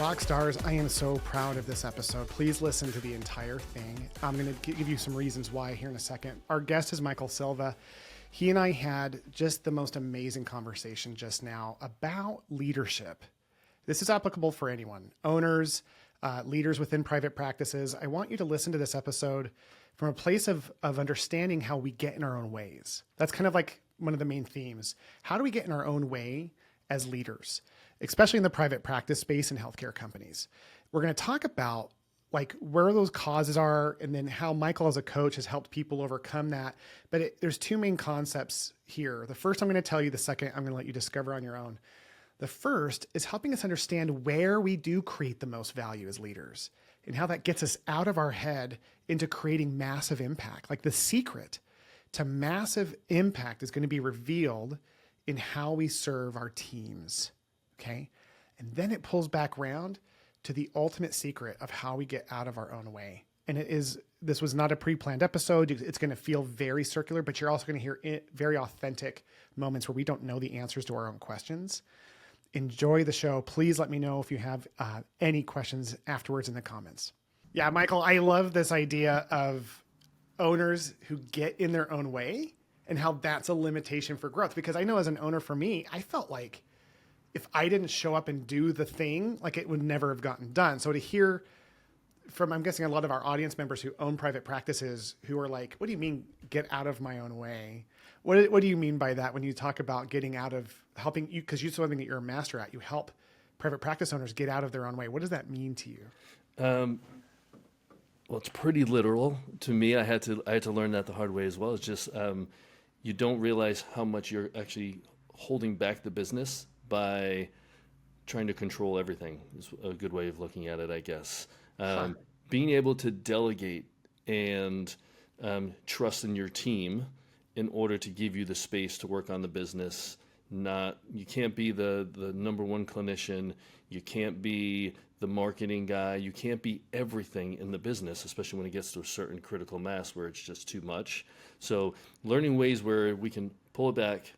Rock stars, I am so proud of this episode. Please listen to the entire thing. I'm going to give you some reasons why here in a second. Our guest is Michael Silva. He and I had just the most amazing conversation just now about leadership. This is applicable for anyone, owners, leaders within private practices. I want you to listen to this episode from a place of understanding how we get in our own ways. That's kind of like one of the main themes. How do we get in our own way as leaders, especially in the private practice space and healthcare companies? We're going to talk about like where those causes are and then how Michael as a coach has helped people overcome that. But there's two main concepts here. The first I'm going to tell you, the second I'm going to let you discover on your own. The first is helping us understand where we do create the most value as leaders and how that gets us out of our head into creating massive impact. Like the secret to massive impact is going to be revealed in how we serve our teams. Okay. And then it pulls back around to the ultimate secret of how we get out of our own way. And this was not a pre-planned episode. It's going to feel very circular, but you're also going to hear very authentic moments where we don't know the answers to our own questions. Enjoy the show. Please let me know if you have any questions afterwards in the comments. Yeah, Michael, I love this idea of owners who get in their own way and how that's a limitation for growth. Because I know as an owner for me, I felt like if I didn't show up and do the thing, like it would never have gotten done. So to hear from, I'm guessing a lot of our audience members who own private practices who are like, what do you mean get out of my own way? What do you mean by that when you talk about getting out of helping you? Because you're something that you're a master at. You help private practice owners get out of their own way. What does that mean to you? Well, it's pretty literal to me. I had to learn that the hard way as well. It's just you don't realize how much you're actually holding back the business by trying to control everything. Is a good way of looking at it, I guess. Being able to delegate and trust in your team in order to give you the space to work on the business. You can't be the number one clinician. You can't be the marketing guy. You can't be everything in the business, especially when it gets to a certain critical mass where it's just too much. So learning ways where we can pull it back,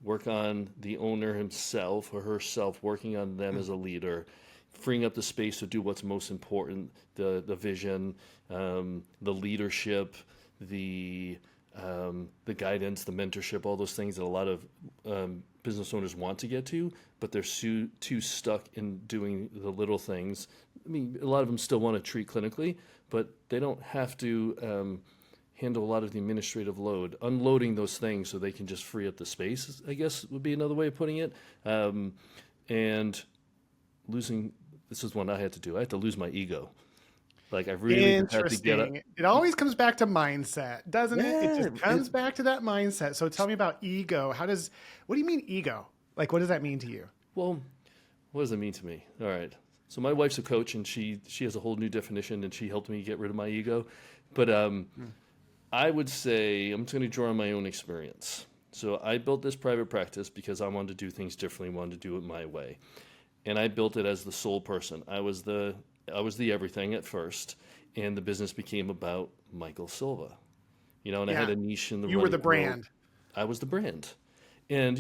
work on the owner himself or herself, working on them as a leader, freeing up the space to do what's most important, the vision, the leadership, the guidance, the mentorship, all those things that a lot of business owners want to get to, but they're too stuck in doing the little things. I mean, a lot of them still want to treat clinically, but they don't have to handle a lot of the administrative load. Unloading those things so they can just free up the space, I guess, would be another way of putting it. And losing, this is one I had to do. I had to lose my ego. Like I really had to get up. It always comes back to mindset, doesn't it? It just comes back to that mindset. So tell me about ego. What do you mean ego? Like, what does that mean to you? Well, what does it mean to me? All right. So my wife's a coach and she has a whole new definition and she helped me get rid of my ego. But I would say, I'm just going to draw on my own experience. So I built this private practice because I wanted to do things differently, wanted to do it my way. And I built it as the sole person. I was the everything at first, and the business became about Michael Silva. And I had a niche in the You were the brand. I was the brand. And,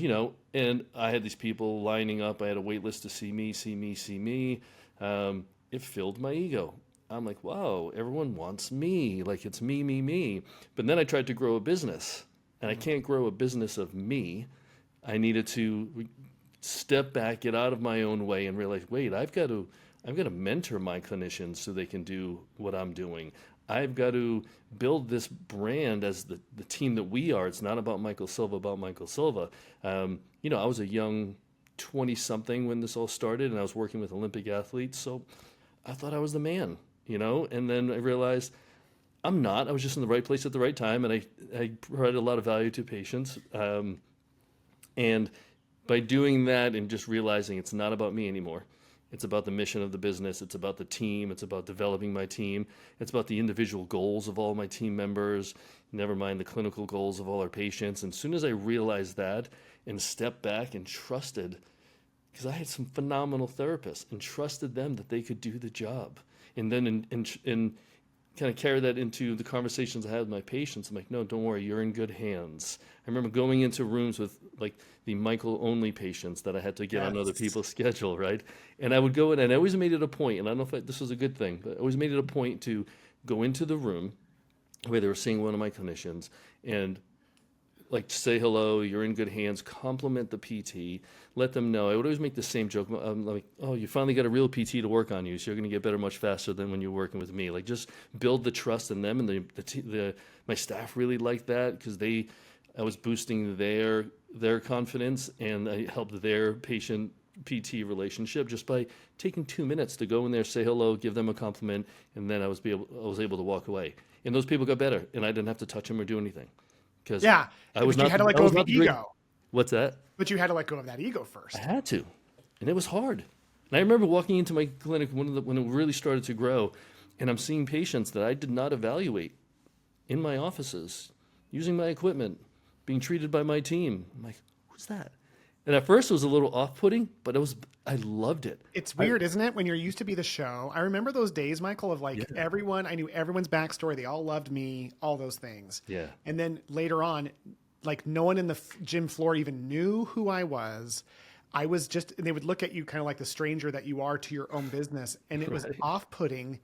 and I had these people lining up. I had a wait list to see me. It filled my ego. I'm like, wow, everyone wants me. Like it's me. But then I tried to grow a business, and I can't grow a business of me. I needed to step back, get out of my own way, and realize, wait, I've got to mentor my clinicians so they can do what I'm doing. I've got to build this brand as the team that we are. It's not about Michael Silva. I was a young 20-something when this all started, and I was working with Olympic athletes, so I thought I was the man, and then I realized I'm not. I was just in the right place at the right time, and I provided a lot of value to patients. And by doing that and just realizing it's not about me anymore, it's about the mission of the business. It's about the team. It's about developing my team. It's about the individual goals of all my team members, never mind the clinical goals of all our patients. And as soon as I realized that and stepped back and trusted, because I had some phenomenal therapists, and trusted them that they could do the job. And then kind of carry that into the conversations I had with my patients. I'm like, no, don't worry, you're in good hands. I remember going into rooms with like the Michael only patients that I had to get on other Yes. people's schedule, right? And I would go in, and I always made it a point, and I don't know if this was a good thing, but I always made it a point to go into the room where they were seeing one of my clinicians and like say hello, you're in good hands, compliment the PT, let them know. I would always make the same joke. I'm like, oh, you finally got a real PT to work on you, so you're going to get better much faster than when you're working with me. Like just build the trust in them, and my staff really liked that because I was boosting their confidence, and I helped their patient PT relationship just by taking 2 minutes to go in there, say hello, give them a compliment, and then I was able to walk away. And those people got better, and I didn't have to touch them or do anything. Because Yeah. I was But you not had to the, let I go was of the not the great. ego. What's that? But you had to let go of that ego I first. had to, and it was hard. And I remember walking into my clinic when it really started to grow, and I'm seeing patients that I did not evaluate in my offices, using my equipment, being treated by my team. I'm like, who's that? And at first it was a little off-putting, but I loved it. It's weird, isn't it? When you're used to be the show. I remember those days, Michael, of like Yeah. I knew everyone's backstory. They all loved me, all those things. Yeah. And then later on, like no one in the gym floor even knew who I was. I was just, and they would look at you kind of like the stranger that you are to your own business. And it was Right. off-putting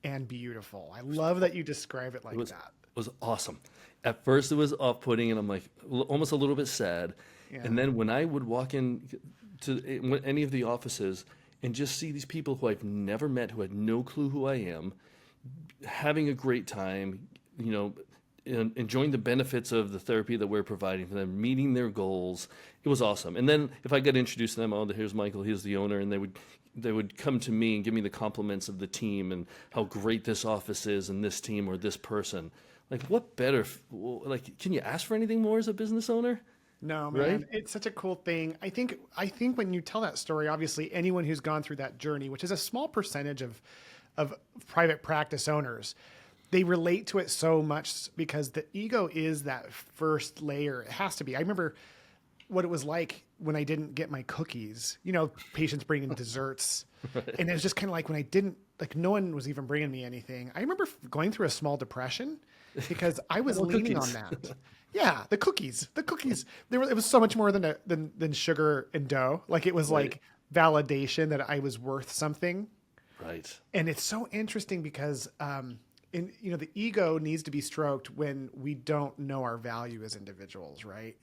and beautiful. I love that you describe it like that. Was awesome. At first it was off-putting, and I'm like almost a little bit sad. Yeah. And then when I would walk in to any of the offices and just see these people who I've never met, who had no clue who I am, having a great time, enjoying the benefits of the therapy that we're providing for them, meeting their goals, it was awesome. And then if I got introduced to them, oh, here's Michael, he's the owner, and they would come to me and give me the compliments of the team and how great this office is and this team or this person. Like, what better? Like, can you ask for anything more as a business owner? No, man, Right? it's such a cool thing. I think when you tell that story, obviously anyone who's gone through that journey, which is a small percentage of private practice owners, they relate to it so much because the ego is that first layer. It has to be. I remember what it was like when I didn't get my cookies. Patients bringing desserts, and it was just kind of like when I didn't, like no one was even bringing me anything. I remember going through a small depression because I was Well, leaning cookies. on that. Yeah, the cookies. It was so much more than sugar and dough. Like it was Right. like validation that I was worth something. Right. And it's so interesting because the ego needs to be stroked when we don't know our value as individuals, right?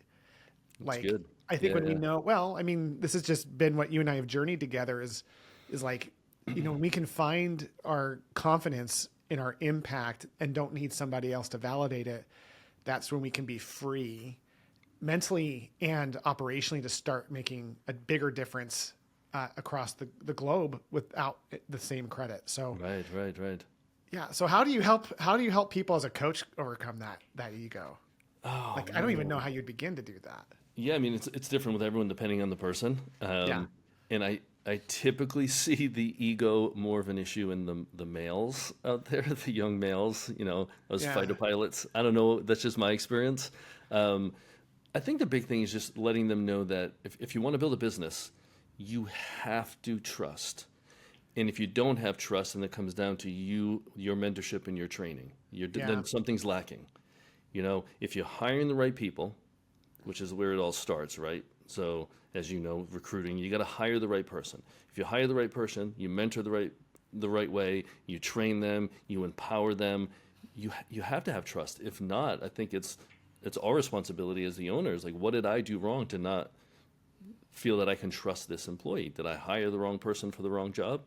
Like good. I think when we Yeah. know, well, I mean, this has just been what you and I have journeyed together is like, when we can find our confidence in our impact and don't need somebody else to validate it, that's when we can be free mentally and operationally to start making a bigger difference across the globe without the same credit. So Right. yeah. So how do you help people as a coach overcome that ego? Oh, Like, I don't even know how you'd begin to do that. yeah. I mean, it's different with everyone depending on the person. Yeah. And I typically see the ego more of an issue in the males out there, the young males, those Yeah. fighter pilots. I don't know. That's just my experience. I think the big thing is just letting them know that if you want to build a business, you have to trust. And if you don't have trust, then it comes down to your mentorship and your training. Yeah. Then something's lacking. If you're hiring the right people, which is where it all starts, right? So as you know, recruiting, you got to hire the right person. If you hire the right person, you mentor the right way, you train them, you empower them, you have to have trust. If not, I think it's our responsibility as the owners. Like, what did I do wrong to not feel that I can trust this employee? Did I hire the wrong person for the wrong job?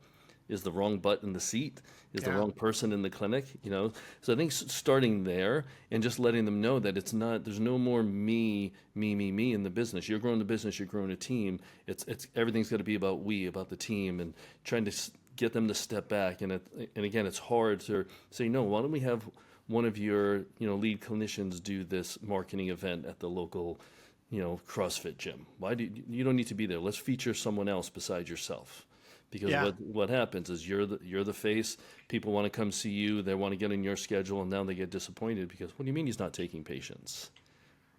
Is the wrong butt in the seat? Is the Yeah. wrong person in the clinic? So I think starting there and just letting them know that there's no more me in the business. You're growing the business, you're growing a team. It's everything's got to be about about the team, and trying to get them to step back. And again, it's hard to say, no, why don't we have one of your, lead clinicians do this marketing event at the local, CrossFit gym? Why you don't need to be there? Let's feature someone else besides yourself. Because Yeah. what happens is you're the face. People want to come see you. They want to get in your schedule, and now they get disappointed because what do you mean he's not taking patients,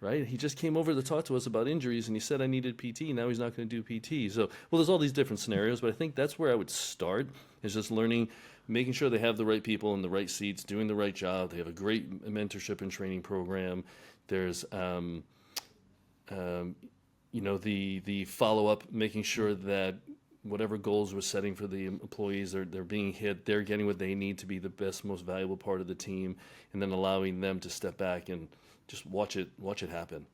right? He just came over to talk to us about injuries, and he said I needed PT. Now he's not going to do PT. So, well, there's all these different scenarios, but I think that's where I would start is just learning making sure they have the right people in the right seats, doing the right job. They have a great mentorship and training program. There's the follow up, making sure that whatever goals we're setting for the employees, they're being hit. They're getting what they need to be the best, most valuable part of the team, and then allowing them to step back and just watch it happen.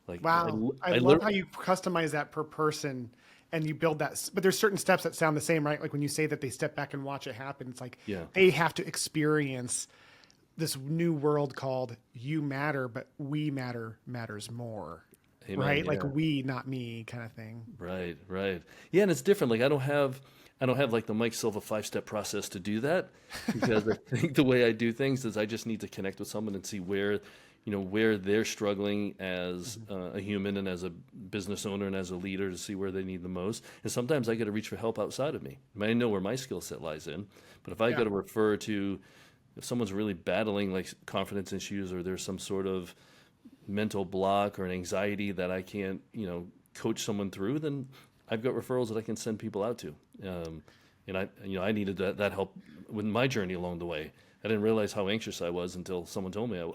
Like, Wow. I love how you customize that per person and you build that. But there's certain steps that sound the same, right? Like when you say that they step back and watch it happen, it's like they have to experience this new world called you matter, but we matters more. Amen, right? yeah. Like we, not me kind of thing. Right. Yeah, and it's different. Like I don't have like the Mike Silva 5-step process to do that, because I think the way I do things is I just need to connect with someone and see where they're struggling as a human and as a business owner and as a leader, to see where they need the most. And sometimes I got to reach for help outside of me. I mean, I know where my skill set lies in, but if I got to refer to, if someone's really battling like confidence issues, or there's some sort of mental block or an anxiety that I can't, coach someone through, then I've got referrals that I can send people out to. And I needed that help with my journey along the way. I didn't realize how anxious I was until someone told me I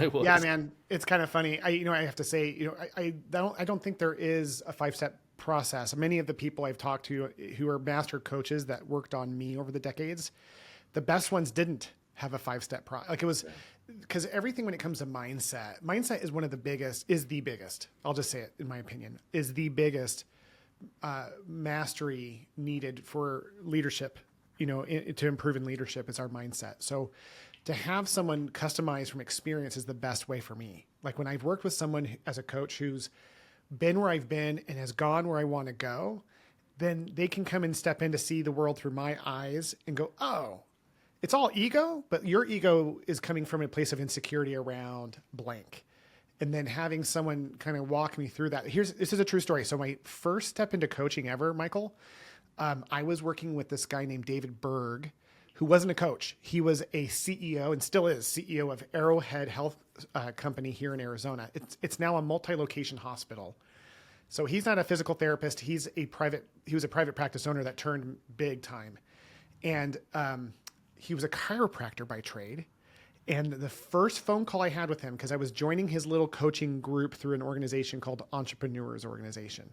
was. Yeah, man, it's kind of funny. I have to say, I don't think there is a 5-step process. Many of the people I've talked to who are master coaches that worked on me over the decades, the best ones didn't have a 5-step process. Like it was, because everything when it comes to mindset is one of the biggest, I'll just say it in my opinion, is the biggest mastery needed for leadership, to improve in leadership is our mindset. So to have someone customized from experience is the best way for me. Like when I've worked with someone as a coach who's been where I've been and has gone where I want to go, then they can come and step in to see the world through my eyes and go, oh, it's all ego, but your ego is coming from a place of insecurity around blank. And then having someone kind of walk me through that. This is a true story. So my first step into coaching ever, Michael, I was working with this guy named David Berg, who wasn't a coach. He was a CEO and still is CEO of Arrowhead Health Company here in Arizona. It's now a multi-location hospital. So he's not a physical therapist. He was a private practice owner that turned big time. And he was a chiropractor by trade. And the first phone call I had with him, because I was joining his little coaching group through an organization called Entrepreneurs Organization.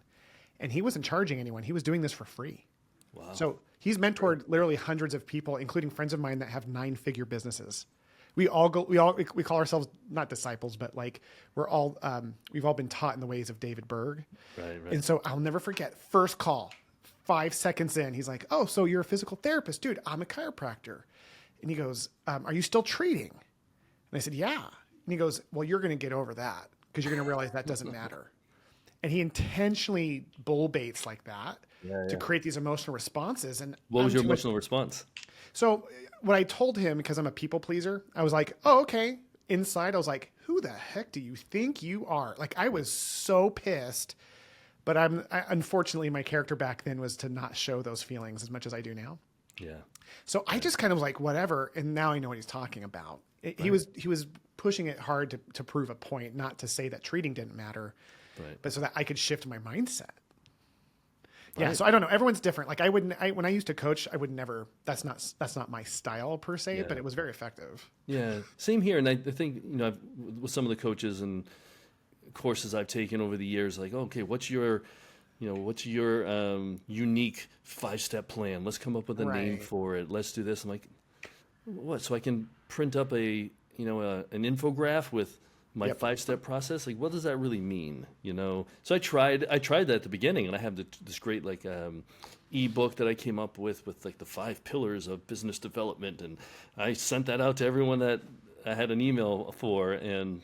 And he wasn't charging anyone. He was doing this for free. Wow. So he's mentored literally hundreds of people, including friends of mine that have 9-figure businesses. We call ourselves not disciples, but like we've all been taught in the ways of David Berg. Right. And so I'll never forget, first call, 5 seconds in, he's like, oh, so you're a physical therapist? Dude, I'm a chiropractor. And he goes, are you still treating? And I said, yeah. And he goes, well, you're going to get over that because you're going to realize that doesn't matter. And he intentionally bull baits like that to create these emotional responses. And what was your emotional response? So what I told him, because I'm a people pleaser, I was like, oh, okay. Inside, I was like, who the heck do you think you are? Like, I was so pissed. But unfortunately, my character back then was to not show those feelings as much as I do now. Yeah. So I just kind of like, whatever. And now I know what he's talking about. He was pushing it hard to prove a point, not to say that treating didn't matter, but so that I could shift my mindset. Right. Yeah. So I don't know. Everyone's different. Like when I used to coach, I would never, that's not my style per se, but it was very effective. Yeah. Same here. And I think, with some of the coaches and courses I've taken over the years, like, okay, what's your unique 5-step plan? Let's come up with a name for it. Let's do this. I'm like, what? So I can print up an infograph with my 5-step process. Like, what does that really mean? So I tried that at the beginning, and I have this great ebook that I came up with like the 5 pillars of business development, and I sent that out to everyone that I had an email for, and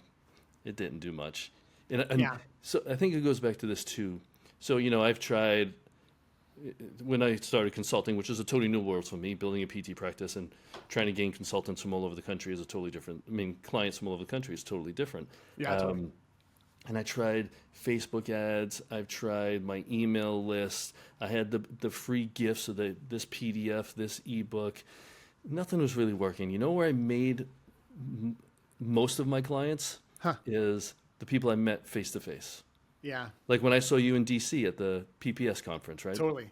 it didn't do much. And so I think it goes back to this too. So, I've tried, when I started consulting, which is a totally new world for me, building a PT practice and trying to gain consultants from all over the country is a totally different, clients from all over the country is totally different. Yeah, totally. And I tried Facebook ads. I've tried my email list. I had the free gifts of this PDF, this ebook. Nothing was really working. You know where I made most of my clients is the people I met face to face. Yeah. Like when I saw you in DC at the PPS conference, right? Totally.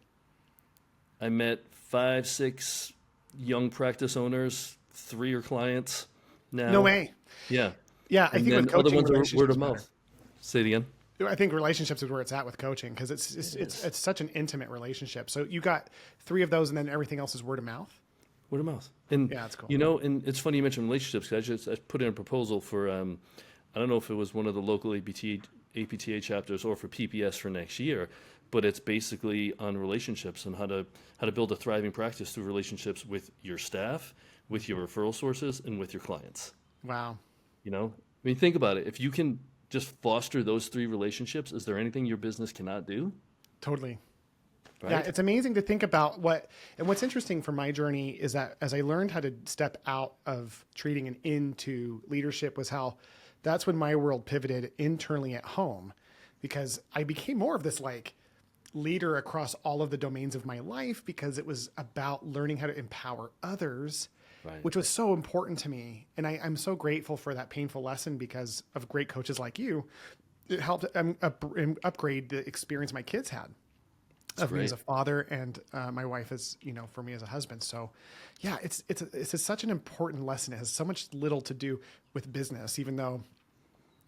I met 5, 6 young practice owners, 3 are clients now. No way. Yeah. Yeah, I And think then with other coaching, ones are word relationships of matter. mouth. Say it again. I think relationships is where it's at with coaching because it's such an intimate relationship. So you got 3 of those, and then everything else is word of mouth. Word of mouth. And, Yeah, that's cool. and it's funny you mentioned relationships, 'cause I put in a proposal for, I don't know if it was one of the local APTA chapters or for PPS for next year, but it's basically on relationships and how to build a thriving practice through relationships with your staff, with your referral sources, and with your clients. Wow. I mean, think about it. If you can just foster those 3 relationships, is there anything your business cannot do? Totally. Right? Yeah, it's amazing to think about what's interesting for my journey is that as I learned how to step out of treating and into leadership was how that's when my world pivoted internally at home because I became more of this like leader across all of the domains of my life because it was about learning how to empower others, Right. which was so important to me. And I'm so grateful for that painful lesson because of great coaches like you. It helped upgrade the experience my kids had of me great. as a father and my wife as, for me as a husband. So yeah, it's such an important lesson. It has so much little to do with business, even though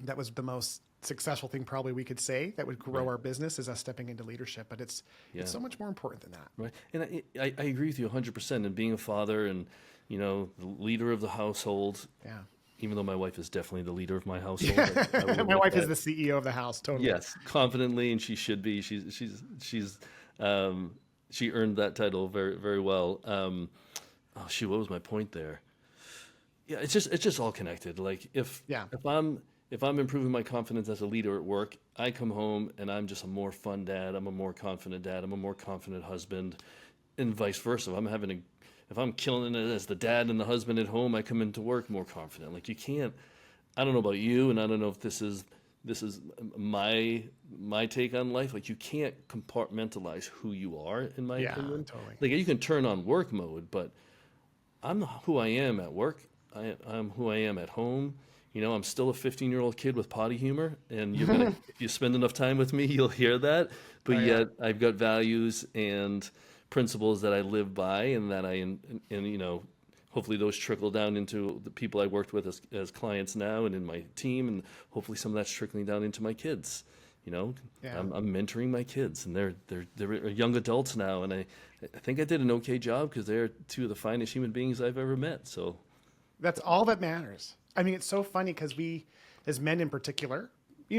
that was the most successful thing probably we could say that would grow our business is us stepping into leadership, but it's so much more important than that. Right. And I agree with you 100%. And being a father and, the leader of the household, Yeah. even though my wife is definitely the leader of my household. I will My admit wife is that. the CEO of the house. Totally. Yes, confidently, and she should be. She earned that title very, very well. What was my point there? Yeah, it's just all connected. Like Yeah. if I'm improving my confidence as a leader at work, I come home and I'm just a more fun dad. I'm a more confident dad. I'm a more confident husband, and vice versa. If I'm killing it as the dad and the husband at home, I come into work more confident. Like you can't. I don't know about you, and I don't know if this is my take on life. Like you can't compartmentalize who you are, in my opinion. Totally. Like you can turn on work mode, but I'm who I am at work. I'm who I am at home. I'm still a 15-year-old kid with potty humor, and if you spend enough time with me, you'll hear that. But yet I've got values and principles that I live by, and that hopefully those trickle down into the people I worked with as clients now and in my team, and hopefully some of that's trickling down into my kids. I'm mentoring my kids, and they're young adults now, and I think I did an okay job because they're 2 of the finest human beings I've ever met. So That's all that matters. I mean, it's so funny because we, as men in particular,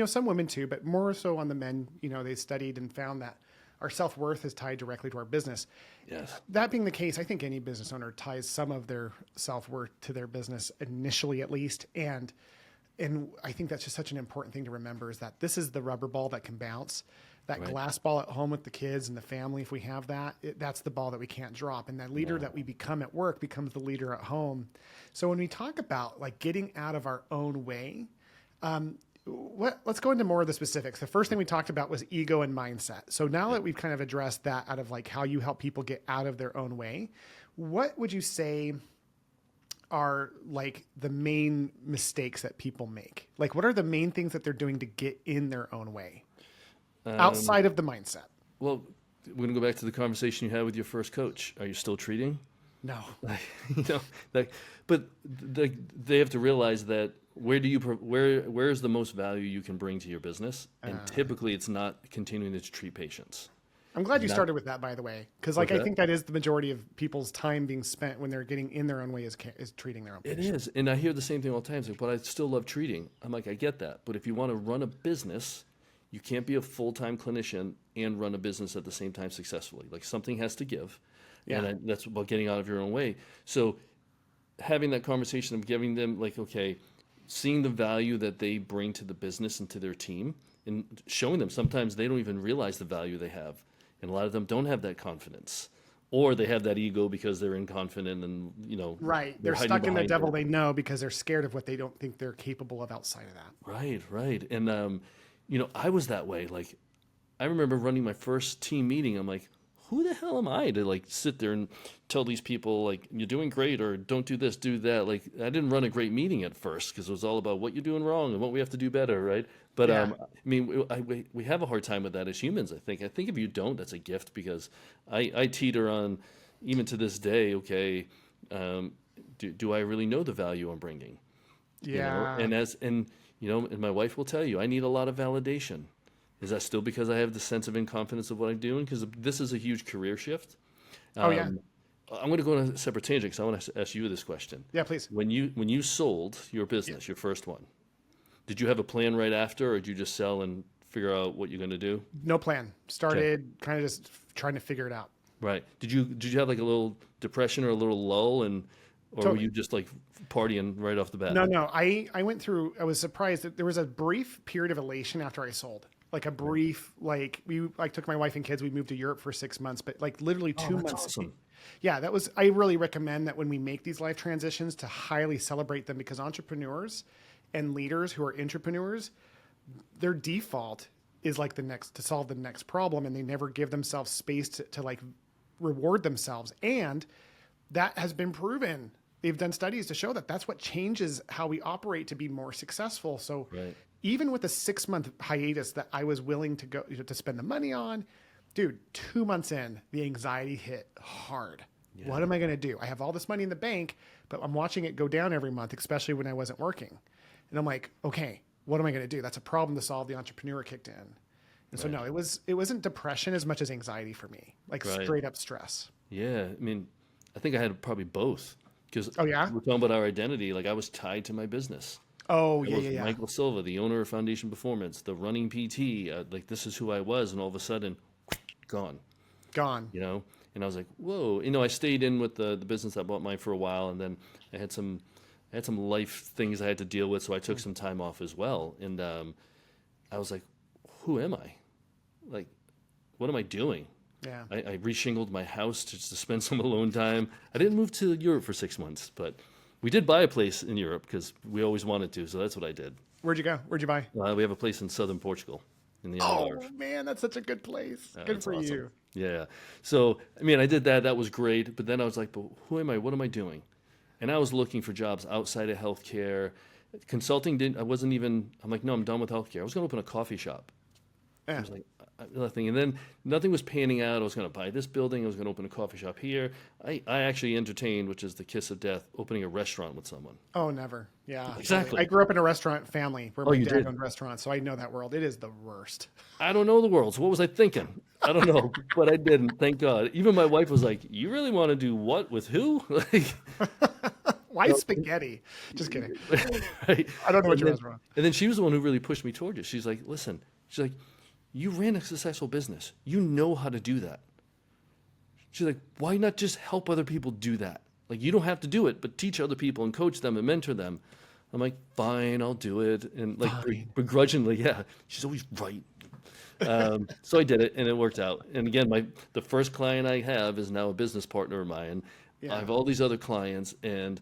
some women too, but more so on the men, they studied and found that our self-worth is tied directly to our business. yes, That being the case, I think any business owner ties some of their self-worth to their business initially, at least. And I think that's just such an important thing to remember is that this is the rubber ball that can bounce. That glass ball at home with the kids and the family, if we have that, that's the ball that we can't drop. And that leader that we become at work becomes the leader at home. So when we talk about like getting out of our own way, let's go into more of the specifics. The first thing we talked about was ego and mindset. So now that we've kind of addressed that out of like how you help people get out of their own way, what would you say are like the main mistakes that people make? Like what are the main things that they're doing to get in their own way outside of the mindset? well, we're going to go back to the conversation you had with your first coach. Are you still treating? No. But they have to realize that where's the most value you can bring to your business, and typically it's not continuing to treat patients. I'm glad you started with that, by the way, because like I think that is the majority of people's time being spent when they're getting in their own way is treating their own It patients. is, and I hear the same thing all the time. It's like, but I still love treating. I'm like, I get that, but if you want to run a business, you can't be a full-time clinician and run a business at the same time successfully. Like something has to give, and that's about getting out of your own way. So having that conversation of giving them like, okay, seeing the value that they bring to the business and to their team, and showing them sometimes they don't even realize the value they have, and a lot of them don't have that confidence, or they have that ego because they're inconfident and Right. They're hiding stuck in the behind devil it. they know because they're scared of what they don't think they're capable of outside of that. Right. And I was that way. Like I remember running my first team meeting. I'm like, who the hell am I to like sit there and tell these people like you're doing great or don't do this, do that? Like I didn't run a great meeting at first because it was all about what you're doing wrong and what we have to do better, right? But I mean, we have a hard time with that as humans. I think if you don't, that's a gift because I teeter on, even to this day, okay, do I really know the value I'm bringing? Yeah. And my wife will tell you, I need a lot of validation. Is that still because I have the sense of incompetence of what I'm doing? Because this is a huge career shift. Oh yeah. I'm going to go on a separate tangent because I want to ask you this question. Yeah, please. When you sold your business, your first one, did you have a plan right after, or did you just sell and figure out what you're going to do? No plan. Started kind of just trying to figure it out. Right. Did you have like a little depression or a little lull, or were Totally. you just like partying right off the bat? No. I went through, I was surprised that there was a brief period of elation after I sold. Like a brief, like I took my wife and kids, we moved to Europe for 6 months, but like literally Oh, 2 that's months. awesome. Yeah, I really recommend that when we make these life transitions to highly celebrate them, because entrepreneurs and leaders who are entrepreneurs, their default is like to solve the next problem, and they never give themselves space to like reward themselves. And that has been proven. They've done studies to show that that's what changes how we operate to be more successful. So Right. even with a 6 month hiatus that I was willing to go to spend the money on, dude, 2 months in, the anxiety hit hard. Yeah. What am I going to do? I have all this money in the bank, but I'm watching it go down every month, especially when I wasn't working. And I'm like, okay, what am I going to do? That's a problem to solve. The entrepreneur kicked in. And so no, it wasn't depression as much as anxiety for me, like Right. straight up stress. Yeah. I mean, I think I had probably both because Oh yeah. we're talking about our identity. Like I was tied to my business. Oh I yeah, was yeah, yeah. Michael Silva, the owner of Foundation Performance, the running PT. Like this is who I was, and all of a sudden, gone. Gone. And I was like, whoa. I stayed in with the business. I bought mine for a while, and then I had some life things I had to deal with, so I took some time off as well. And I was like, who am I? Like, what am I doing? Yeah. I reshingled my house to spend some alone time. I didn't move to Europe for 6 months, but we did buy a place in Europe because we always wanted to. So that's what I did. Where'd you go? Where'd you buy? We have a place in southern Portugal, in the Oh Algarve. man, that's such a good place. Good It's for awesome. you. Yeah. So, I did that. That was great. But then I was like, but who am I? What am I doing? And I was looking for jobs outside of healthcare. Consulting I'm like, no, I'm done with healthcare. I was going to open a coffee shop. I Yeah. was like, nothing. And then nothing was panning out. I was going to buy this building. I was going to open a coffee shop here. I actually entertained, which is the kiss of death, opening a restaurant with someone. Oh, never. Yeah. Exactly. I grew up in a restaurant family where Oh, my you dad did? owned restaurants, so I know that world. It is the worst. I don't know the world. So what was I thinking? I don't know, but I didn't. Thank God. Even my wife was like, "You really want to do what with who?" Like, Why spaghetti? Just kidding. right? I don't know what And your then, restaurant. and then she was the one who really pushed me towards it. She's like, "Listen," she's like, "You ran a successful business. You know how to do that." She's like, "Why not just help other people do that? Like, you don't have to do it, but teach other people and coach them and mentor them." I'm like, "Fine, I'll do it." And like begrudgingly, yeah, she's always right. So I did it, and it worked out. And again, the first client I have is now a business partner of mine. Yeah. I have all these other clients, and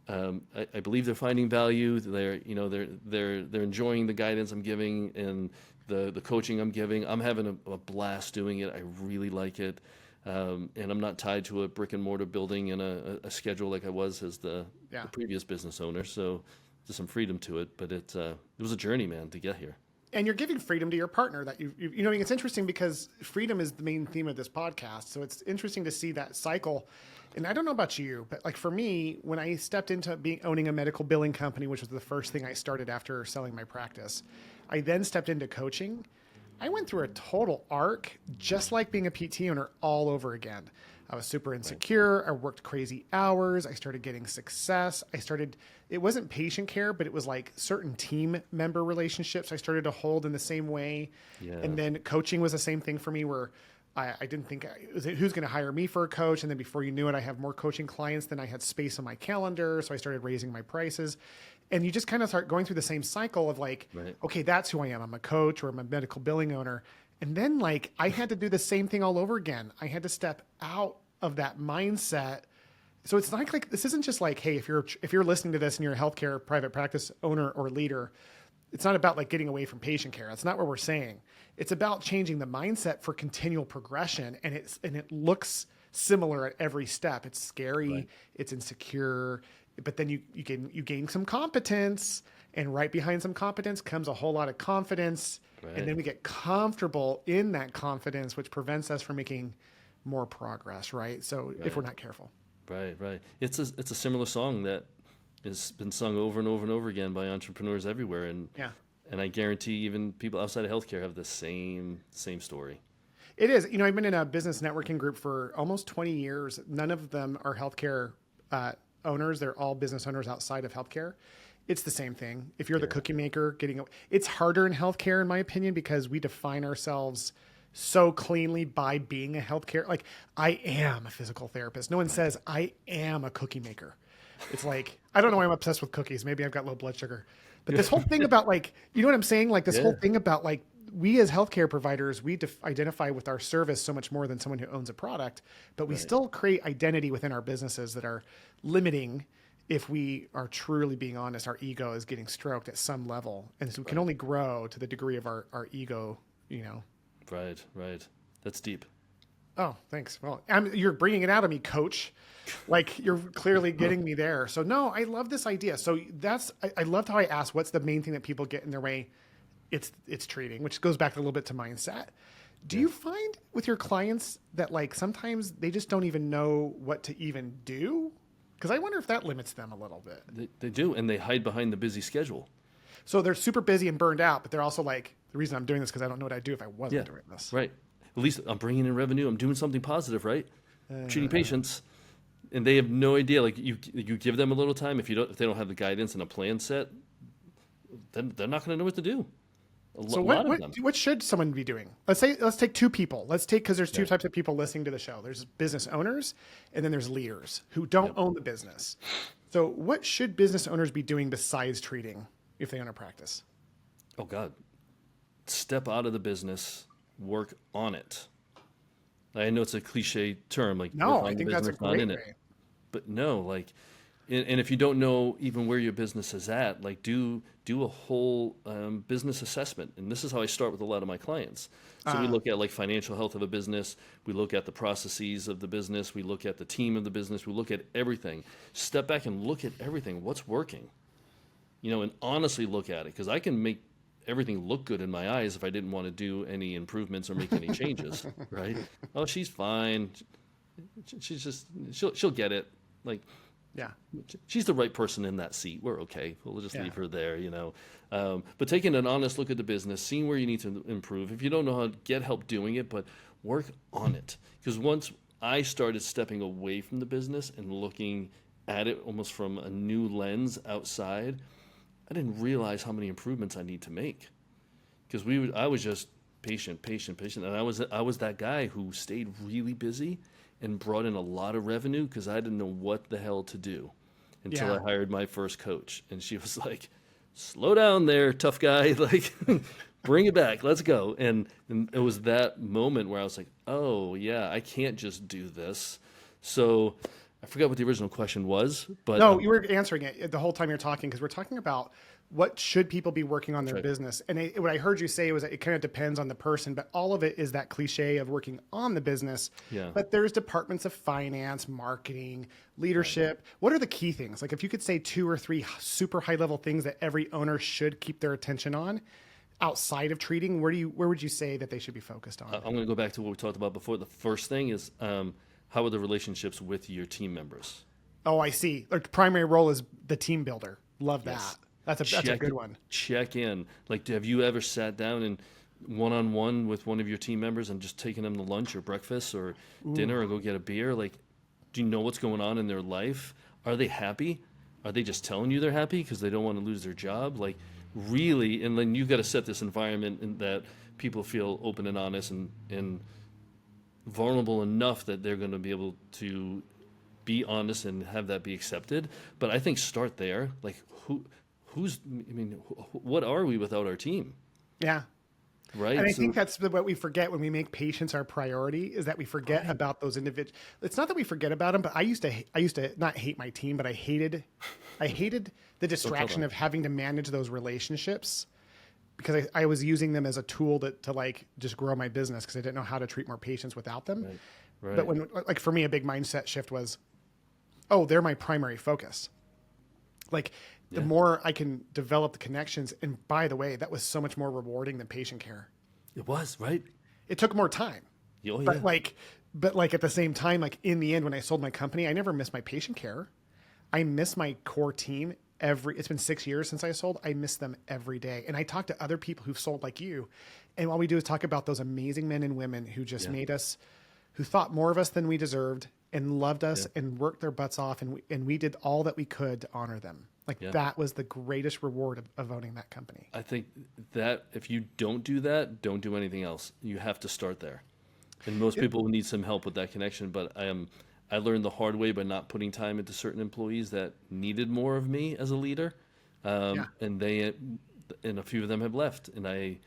I believe they're finding value. They're enjoying the guidance I'm giving and the coaching I'm giving. I'm having a blast doing it. I really like it, and I'm not tied to a brick and mortar building and a schedule like I was as the previous business owner. So there's some freedom to it, but it was a journey, man, to get here. And you're giving freedom to your partner that it's interesting because freedom is the main theme of this podcast. So it's interesting to see that cycle. And I don't know about you, but like for me, when I stepped into owning a medical billing company, which was the first thing I started after selling my practice, I then stepped into coaching. I went through a total arc, just like being a PT owner all over again. I was super insecure. I worked crazy hours. I started getting success. It wasn't patient care, but it was like certain team member relationships I started to hold in the same way. Yeah. And then coaching was the same thing for me where I didn't think, who's going to hire me for a coach? And then before you knew it, I have more coaching clients than I had space on my calendar. So I started raising my prices. And you just kind of start going through the same cycle of like, okay, that's who I am. I'm a coach or I'm a medical billing owner. And then like, I had to do the same thing all over again. I had to step out of that mindset. So it's not like, this isn't just like, hey, if you're listening to this and you're a healthcare private practice owner or leader, it's not about like getting away from patient care. That's not what we're saying. It's about changing the mindset for continual progression. And it looks similar at every step. It's scary. It's insecure, but then you gain some competence, and right behind some competence comes a whole lot of confidence. And then we get comfortable in that confidence, which prevents us from making more progress, right? So if we're not careful. Right. It's a similar song that has been sung over and over and over again by entrepreneurs everywhere, and Yeah. and I guarantee even people outside of healthcare have the same story. It is. I've been in a business networking group for almost 20 years. None of them are healthcare owners. They're all business owners outside of healthcare. It's the same thing. If you're the cookie maker, it's harder in healthcare, in my opinion, because we define ourselves so cleanly by being a healthcare. Like, I am a physical therapist. No one says I am a cookie maker. It's like, I don't know why I'm obsessed with cookies. Maybe I've got low blood sugar. But this whole thing about like, you know what I'm saying? Like this whole thing about like, we as healthcare providers, we identify with our service so much more than someone who owns a product, but we still create identity within our businesses that are limiting. If we are truly being honest, our ego is getting stroked at some level. And so we can only grow to the degree of our ego, Right. That's deep. Oh, thanks. Well, you're bringing it out of me, coach. Like you're clearly getting me there. So no, I love this idea. So I loved how I asked, what's the main thing that people get in their way? It's treating, which goes back a little bit to mindset. Do you find with your clients that like sometimes they just don't even know what to even do? Because I wonder if that limits them a little bit. They do, and they hide behind the busy schedule. So they're super busy and burned out, but they're also like, the reason I'm doing this because I don't know what I'd do if I wasn't doing this. Right. At least I'm bringing in revenue. I'm doing something positive, right? Treating patients, and they have no idea. Like you give them a little time. If they don't have the guidance and a plan set, then they're not going to know what to do. So what should someone be doing? Let's take two people. Because there's two types of people listening to the show. There's business owners and then there's leaders who don't own the business. So what should business owners be doing besides treating if they own a practice? Oh God, step out of the business, work on it. I know it's a cliche term, like no, I think that's a great way. But no, like, and if you don't know even where your business is at, like do a whole business assessment. And this is how I start with a lot of my clients. So we look at like financial health of a business. We look at the processes of the business. We look at the team of the business. We look at everything. Step back and look at everything. What's working? And honestly look at it, because I can make everything look good in my eyes if I didn't want to do any improvements or make any changes, right? Oh, she's fine. She's just, she'll get it. Like, yeah, she's the right person in that seat. We're okay. We'll just leave her there, But taking an honest look at the business, seeing where you need to improve. If you don't know how to get help doing it, but work on it. Because once I started stepping away from the business and looking at it almost from a new lens outside, I didn't realize how many improvements I need to make. Because I was just patient, and I was that guy who stayed really busy and brought in a lot of revenue because I didn't know what the hell to do until I hired my first coach. And she was like, slow down there, tough guy. Like, bring it back. Let's go. And it was that moment where I was like, oh, yeah, I can't just do this. So I forgot what the original question was. But no, you were answering it the whole time you're talking, because we're talking about what should people be working on their business. And what I heard you say was that it kind of depends on the person, but all of it is that cliche of working on the business. Yeah. But there's departments of finance, marketing, leadership. What are the key things? Like if you could say 2 or 3 super high level things that every owner should keep their attention on outside of treating, where would you say that they should be focused on? I'm going to go back to what we talked about before. The first thing is how are the relationships with your team members? Oh, I see. Like primary role is the team builder. Love that. That's a good one. Check in. Like, have you ever sat down and one-on-one with one of your team members and just taken them to lunch or breakfast or dinner or go get a beer? Like, do you know what's going on in their life? Are they happy? Are they just telling you they're happy because they don't want to lose their job? Like, really, and then you've got to set this environment in that people feel open and honest and vulnerable enough that they're going to be able to be honest and have that be accepted. But I think start there. Like, what are we without our team? Yeah. Right. And I think that's what we forget when we make patients our priority, is that we forget about those individuals. It's not that we forget about them, but I used to not hate my team, but I hated the distraction of having to manage those relationships, because I was using them as a tool to like just grow my business, because I didn't know how to treat more patients without them. Right. But when, like for me, a big mindset shift was, oh, they're my primary focus. Like the more I can develop the connections. And by the way, that was so much more rewarding than patient care. It was, right? It took more time. Oh, but like But like at the same time, like in the end, when I sold my company, I never missed my patient care. I miss my core team it's been 6 years since I sold. I miss them every day. And I talk to other people who've sold like you. And all we do is talk about those amazing men and women who just made us, who thought more of us than we deserved and loved us and worked their butts off. And we did all that we could to honor them. Like that was the greatest reward of owning that company. I think that if you don't do that, don't do anything else. You have to start there. And most people need some help with that connection, but I learned the hard way by not putting time into certain employees that needed more of me as a leader. And a few of them have left, and I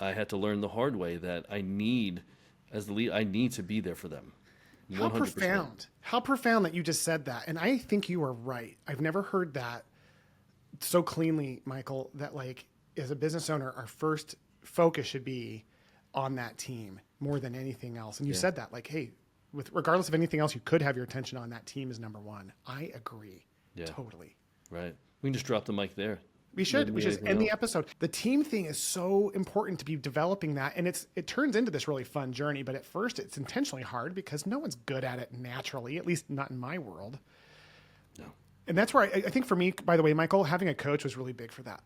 had to learn the hard way that I need, as the lead, I need to be there for them. 100%. How profound that you just said that. And I think you are right. I've never heard that so cleanly, Michael, that like as a business owner, our first focus should be on that team more than anything else. And you said that, like, hey, regardless of anything else, you could have your attention on that team is number one. I agree. Yeah. Totally. Right. We can just drop the mic there. We should just end the episode. The team thing is so important to be developing that. And it turns into this really fun journey, but at first it's intentionally hard because no one's good at it naturally, at least not in my world. No. And that's where I think for me, by the way, Michael, having a coach was really big for that.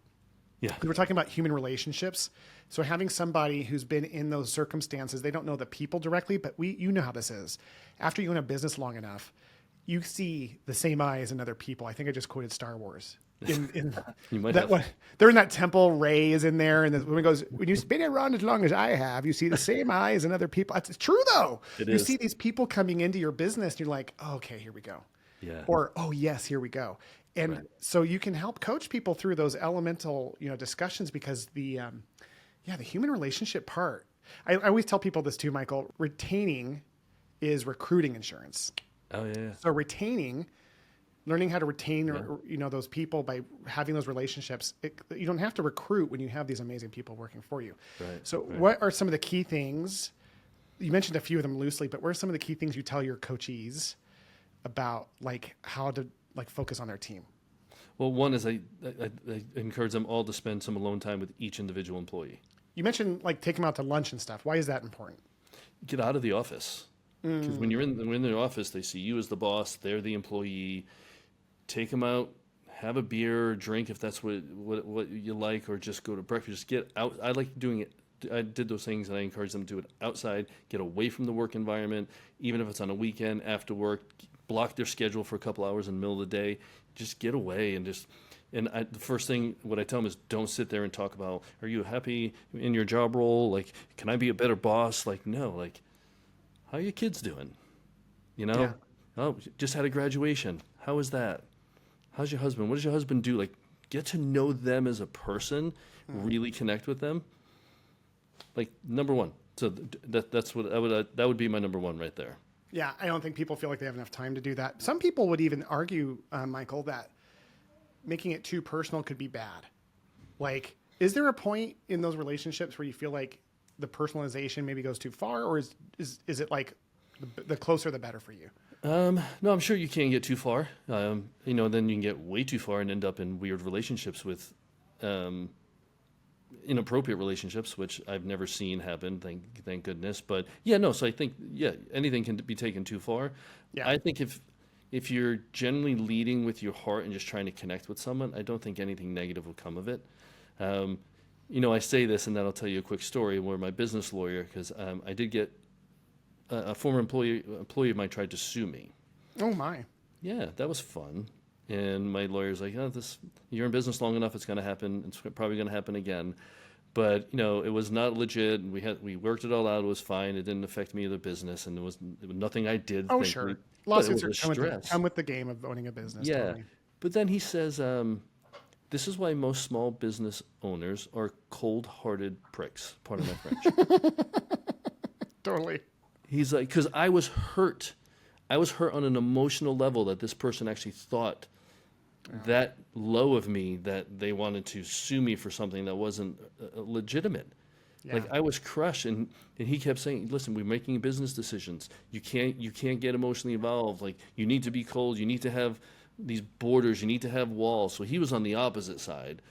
Yeah. We were talking about human relationships. So having somebody who's been in those circumstances, they don't know the people directly, but you know how this is. After you own a business long enough, you see the same eyes in other people. I think I just quoted Star Wars. You might that have. They're in that temple. Rey is in there, and the woman goes, "When you've been around as long as I have, you see the same eyes in other people." It's true though. You see these people coming into your business, and you're like, oh, "Okay, here we go." Yeah. Or, "Oh yes, here we go." And so you can help coach people through those elemental, discussions because the human relationship part. I always tell people this too, Michael. Retaining is recruiting insurance. Oh yeah. So learning how to retain those people by having those relationships. You don't have to recruit when you have these amazing people working for you. Right. So what are some of the key things? You mentioned a few of them loosely, but what are some of the key things you tell your coachees about like how to like focus on their team? Well, one is I encourage them all to spend some alone time with each individual employee. You mentioned like take them out to lunch and stuff. Why is that important? Get out of the office. Because when you're in the office, they see you as the boss. They're the employee. Take them out, have a beer, drink if that's what you like, or just go to breakfast. Just get out. I like doing it. I did those things, and I encourage them to do it outside. Get away from the work environment, even if it's on a weekend after work. Block their schedule for a couple hours in the middle of the day. Just get away and just. And the first thing, what I tell them is don't sit there and talk about, are you happy in your job role? Like, can I be a better boss? Like, no. Like, how are your kids doing? Yeah. Oh, just had a graduation. How is that? How's your husband? What does your husband do? Like, get to know them as a person, really connect with them. Like, number one. So that's what that would be my number one right there. Yeah, I don't think people feel like they have enough time to do that. Some people would even argue, Michael, that making it too personal could be bad. Like, is there a point in those relationships where you feel like the personalization maybe goes too far, or is it like the closer the better for you? No, I'm sure you can't get too far. Then you can get way too far and end up in weird relationships with inappropriate relationships, which I've never seen happen. Thank goodness. But so I think anything can be taken too far. Yeah. I think if you're generally leading with your heart and just trying to connect with someone, I don't think anything negative will come of it. I say this, and then I'll tell you a quick story where my business lawyer, because I did get a former employee of mine tried to sue me. Oh my! Yeah, that was fun. And my lawyer's like, you're in business long enough, it's going to happen. It's probably going to happen again. But it was not legit. We worked it all out. It was fine. It didn't affect me or the business, and it was nothing I did. Oh sure, lawsuits come with the game of owning a business. Yeah, totally. But then he says, this is why most small business owners are cold-hearted pricks. Pardon my French. Totally. He's like, because I was hurt. I was hurt on an emotional level that this person actually thought that low of me that they wanted to sue me for something that wasn't legitimate. Yeah. Like I was crushed, and he kept saying, "Listen, we're making business decisions. You can't get emotionally involved. Like you need to be cold. You need to have these borders. You need to have walls." So he was on the opposite side.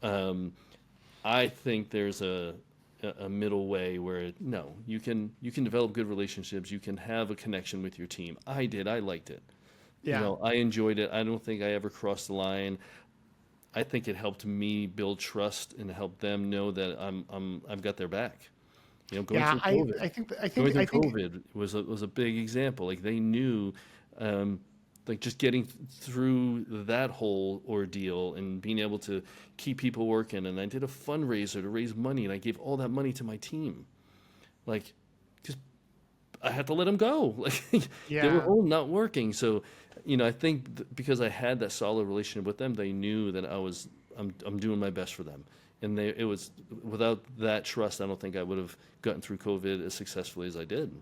I think there's a middle way where no, you can develop good relationships. You can have a connection with your team. I did. I liked it. Yeah. I enjoyed it. I don't think I ever crossed the line. I think it helped me build trust and help them know that I've got their back. Going Yeah. through COVID, I think, was a big example. Like they knew, um, like just getting through that whole ordeal and being able to keep people working. And I did a fundraiser to raise money, and I gave all that money to my team. Like, because I had to let them go. Like they were yeah. home not working. So, I think because I had that solid relationship with them, they knew that I'm doing my best for them. And it was without that trust, I don't think I would have gotten through COVID as successfully as I did.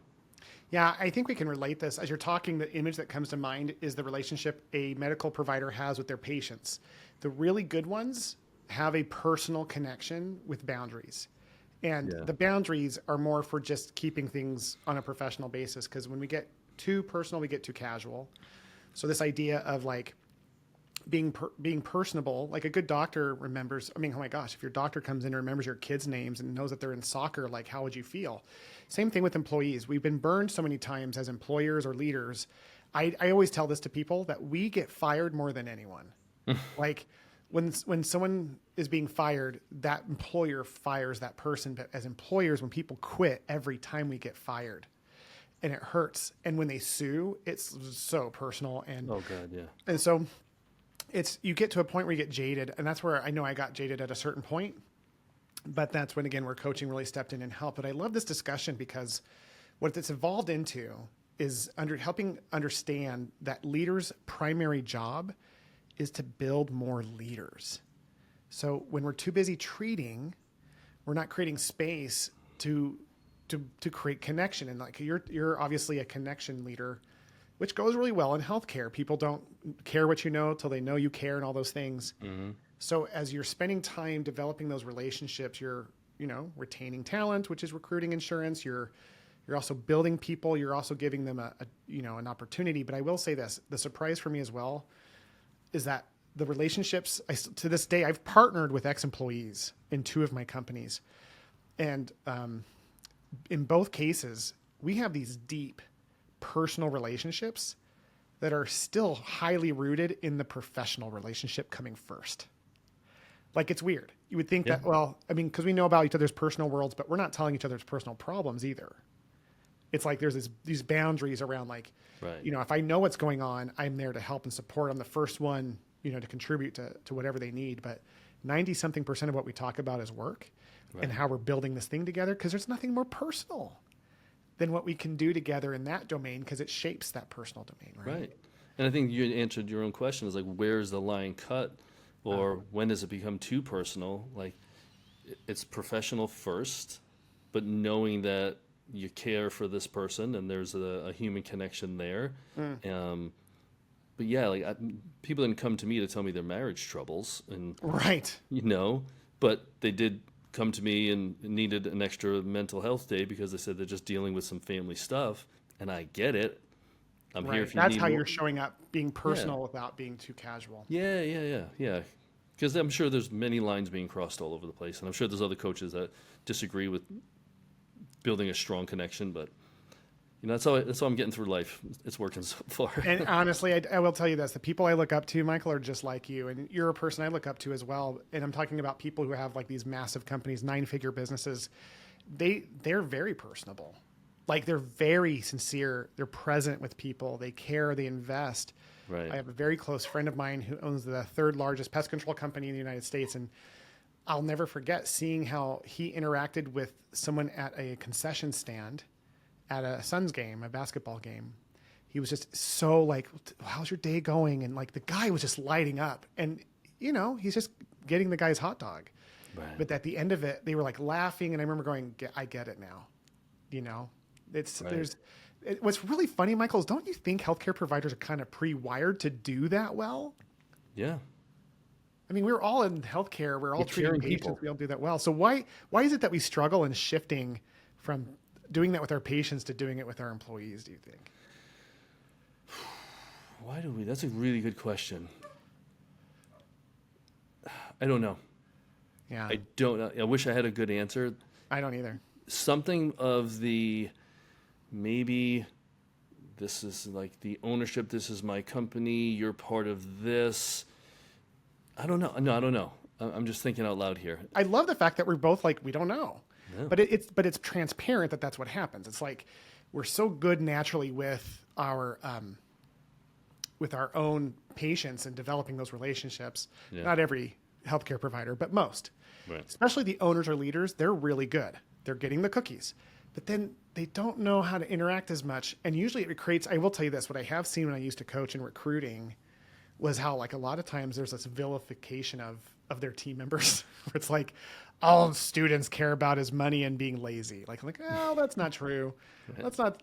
Yeah, I think we can relate this. As you're talking, the image that comes to mind is the relationship a medical provider has with their patients. The really good ones have a personal connection with boundaries. And Yeah. the boundaries are more for just keeping things on a professional basis. Because when we get too personal, we get too casual. So this idea of like being personable, like a good doctor remembers. I mean, oh my gosh, if your doctor comes in and remembers your kids' names and knows that they're in soccer, like how would you feel? Same thing with employees. We've been burned so many times as employers or leaders. I always tell this to people that we get fired more than anyone. Like when someone is being fired, that employer fires that person. But as employers, when people quit, every time we get fired, and it hurts. And when they sue, it's so personal. Oh God, yeah. And so you get to a point where you get jaded, and that's where I know I got jaded at a certain point. But that's when, again, where coaching really stepped in and helped. But I love this discussion because what it's evolved into is helping understand that leaders' primary job is to build more leaders. So when we're too busy treating, we're not creating space to create connection. And like you're obviously a connection leader, which goes really well in healthcare. People don't care what you know till they know you care and all those things. Mm-hmm. So as you're spending time developing those relationships, you're, retaining talent, which is recruiting insurance. You're also building people. You're also giving them an opportunity. But I will say this, the surprise for me as well is that the relationships, to this day, I've partnered with ex-employees in 2 of my companies. And in both cases, we have these deep personal relationships that are still highly rooted in the professional relationship coming first. Like it's weird. You would think Yeah. that, well, I mean, because we know about each other's personal worlds, but we're not telling each other's personal problems either. It's like there's these boundaries around like, Right. if I know what's going on, I'm there to help and support. I'm the first one, to contribute to whatever they need. But 90-something% of what we talk about is work and how we're building this thing together, because there's nothing more personal than what we can do together in that domain, because it shapes that personal domain, right? Right. And I think you answered your own question is like, where's the line cut? Or when does it become too personal? Like, it's professional first, but knowing that you care for this person and there's a human connection there. But yeah, like people didn't come to me to tell me their marriage troubles, and Right. but they did come to me and needed an extra mental health day because they said they're just dealing with some family stuff, and I get it. I'm here Right. if you That's need how more. you're showing up, being personal without being too casual. Yeah. Because I'm sure there's many lines being crossed all over the place, and I'm sure there's other coaches that disagree with building a strong connection. But that's how I'm getting through life. It's working so far. And honestly, I will tell you this: the people I look up to, Michael, are just like you, and you're a person I look up to as well. And I'm talking about people who have like these massive companies, 9-figure businesses. They're very personable. Like they're very sincere. They're present with people. They care. They invest. Right. I have a very close friend of mine who owns the 3rd largest pest control company in the United States. And I'll never forget seeing how he interacted with someone at a concession stand at a Suns game, a basketball game. He was just so like, how's your day going? And like the guy was just lighting up, and he's just getting the guy's hot dog. Right. But at the end of it, they were like laughing. And I remember going, I get it now. Right. What's really funny, Michael, is don't you think healthcare providers are kind of pre-wired to do that well? Yeah. I mean, we're all in healthcare. We're all We're treating caring patients. people. We all do that well. So why is it that we struggle in shifting from doing that with our patients to doing it with our employees, do you think? Why do we? That's a really good question. I don't know. Yeah. I don't know. I wish I had a good answer. I don't either. Something of the maybe this is like the ownership. This is my company. You're part of this. I don't know. No, I don't know. I'm just thinking out loud here. I love the fact that we're both like, we don't know, Yeah. but it's transparent that that's what happens. It's like, we're so good naturally with our own patients and developing those relationships. Yeah. Not every healthcare provider, but most, Right. especially the owners or leaders, they're really good. They're getting the cookies, but then they don't know how to interact as much. And usually it creates, I will tell you this, what I have seen when I used to coach in recruiting was how like a lot of times there's this vilification of their team members where it's like all students care about is money and being lazy. Like, oh, that's not true. Let's not,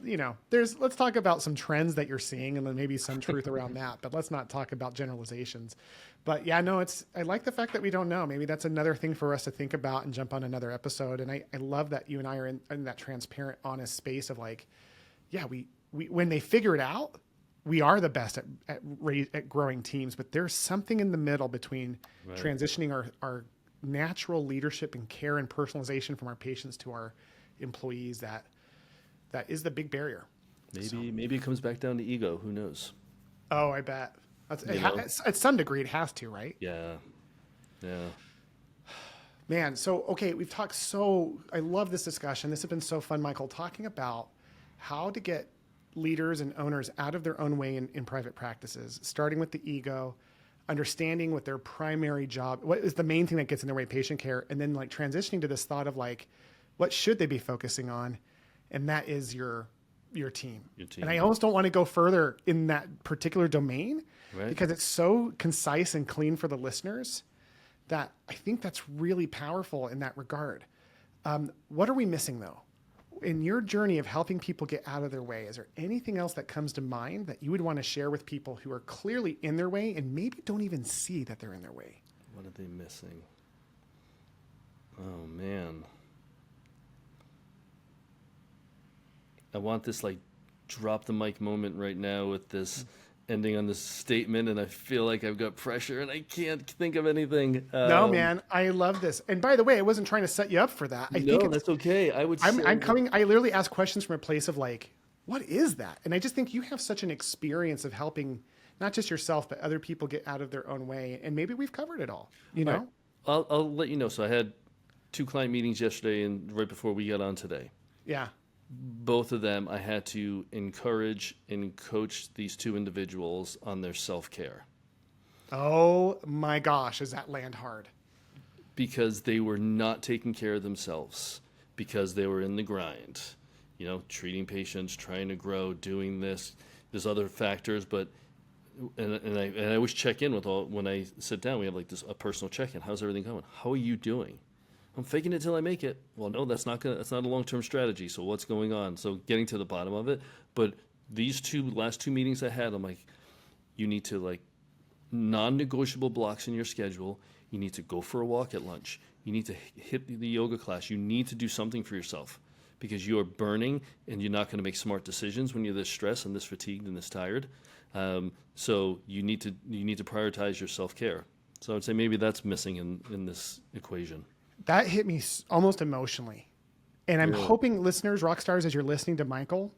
let's talk about some trends that you're seeing and then maybe some truth around that, but let's not talk about generalizations. But yeah, no, I like the fact that we don't know. Maybe that's another thing for us to think about and jump on another episode. And I love that you and I are in that transparent, honest space of like, yeah, we when they figure it out, we are the best at growing teams, but there's something in the middle between transitioning our natural leadership and care and personalization from our patients to our employees that is the big barrier. Maybe it comes back down to ego. Who knows? Oh, I bet. At some degree, it has to, right? Yeah. Yeah. Man, so, okay, we've talked I love this discussion. This has been so fun, Michael, talking about how to get leaders and owners out of their own way in private practices, starting with the ego, understanding what their primary job, what is the main thing that gets in their way, patient care, and then like transitioning to this thought of like, what should they be focusing on? And that is your team. And I almost don't want to go further in that particular domain because it's so concise and clean for the listeners that I think that's really powerful in that regard. What are we missing though? In your journey of helping people get out of their way, is there anything else that comes to mind that you would want to share with people who are clearly in their way and maybe don't even see that they're in their way? What are they missing? Oh, man. I want this like drop the mic moment right now with this ending on this statement, and I feel like I've got pressure and I can't think of anything. No, man, I love this. And by the way, I wasn't trying to set you up for that. I think that's okay. I literally ask questions from a place of like, what is that? And I just think you have such an experience of helping not just yourself, but other people get out of their own way. And maybe we've covered it all, you know? Right. I'll let you know. So I had 2 client meetings yesterday and right before we got on today. Yeah. Both of them, I had to encourage and coach these 2 individuals on their self-care. Oh my gosh, does that land hard? Because they were not taking care of themselves, because they were in the grind, treating patients, trying to grow, doing this. There's other factors, but and I always check in with when I sit down. We have like a personal check-in. How's everything going? How are you doing? I'm faking it till I make it. Well, no, that's not a long-term strategy. So what's going on? So getting to the bottom of it. But these last 2 meetings I had, I'm like, you need to like non-negotiable blocks in your schedule. You need to go for a walk at lunch. You need to hit the yoga class. You need to do something for yourself because you are burning and you're not going to make smart decisions when you're this stressed and this fatigued and this tired. So you need to prioritize your self-care. So I would say maybe that's missing in this equation. That hit me almost emotionally. And I'm hoping listeners, rock stars, as you're listening to Michael,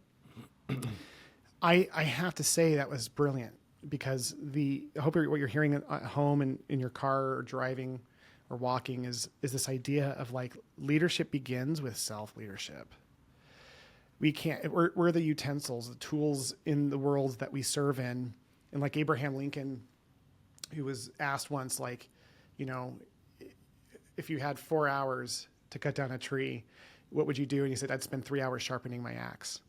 I have to say that was brilliant because I hope what you're hearing at home and in your car or driving or walking is this idea of like leadership begins with self-leadership. We're the utensils, the tools in the world that we serve in. And like Abraham Lincoln, who was asked once, like, if you had 4 hours to cut down a tree, what would you do? And he said, I'd spend 3 hours sharpening my axe.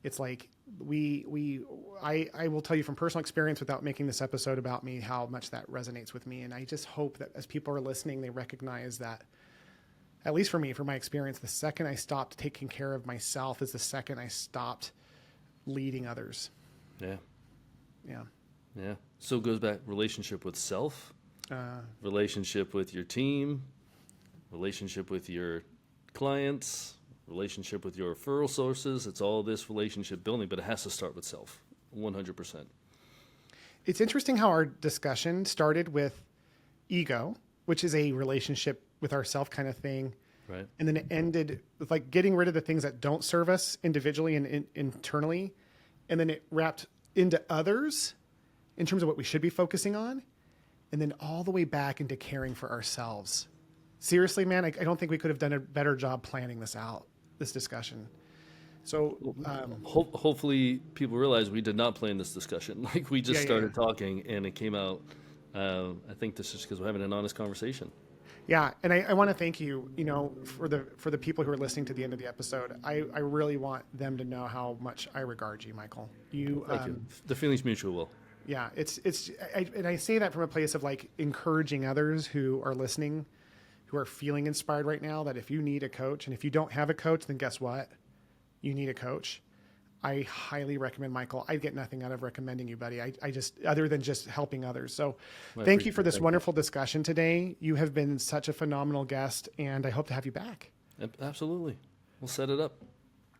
It's like I will tell you from personal experience without making this episode about me, how much that resonates with me. And I just hope that as people are listening, they recognize that, at least for me, from my experience, the second I stopped taking care of myself is the second I stopped leading others. Yeah. Yeah. Yeah. So it goes back relationship with self, relationship with your team, relationship with your clients, relationship with your referral sources. It's all this relationship building, but it has to start with self, 100%. It's interesting how our discussion started with ego, which is a relationship with ourself kind of thing. Right. And then it ended with like getting rid of the things that don't serve us individually and internally. And then it wrapped into others in terms of what we should be focusing on. And then all the way back into caring for ourselves. Seriously, man, I don't think we could have done a better job planning this discussion. So hopefully people realize we did not plan this discussion. Like we just started talking and it came out. I think this is because we're having an honest conversation. Yeah, and I want to thank you, for the people who are listening to the end of the episode. I really want them to know how much I regard you, Michael. Thank you. The feeling's mutual, Will. Yeah, and I say that from a place of like encouraging others who are listening, who are feeling inspired right now, that if you need a coach, and if you don't have a coach, then guess what? You need a coach. I highly recommend Michael. I get nothing out of recommending you, buddy. I just, other than just helping others. So thank you for this wonderful discussion today. You have been such a phenomenal guest, and I hope to have you back. Absolutely. We'll set it up.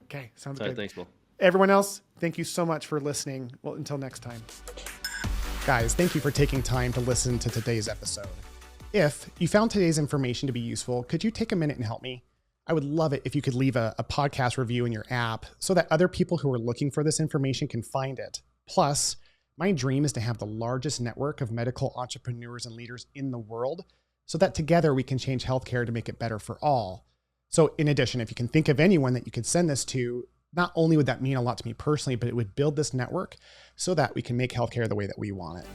Okay. Sounds All good. right, thanks, Will. Everyone else, thank you so much for listening. Well, until next time. Guys, thank you for taking time to listen to today's episode. If you found today's information to be useful, could you take a minute and help me? I would love it if you could leave a podcast review in your app so that other people who are looking for this information can find it. Plus, my dream is to have the largest network of medical entrepreneurs and leaders in the world so that together we can change healthcare to make it better for all. So in addition, if you can think of anyone that you could send this to, not only would that mean a lot to me personally, but it would build this network so that we can make healthcare the way that we want it.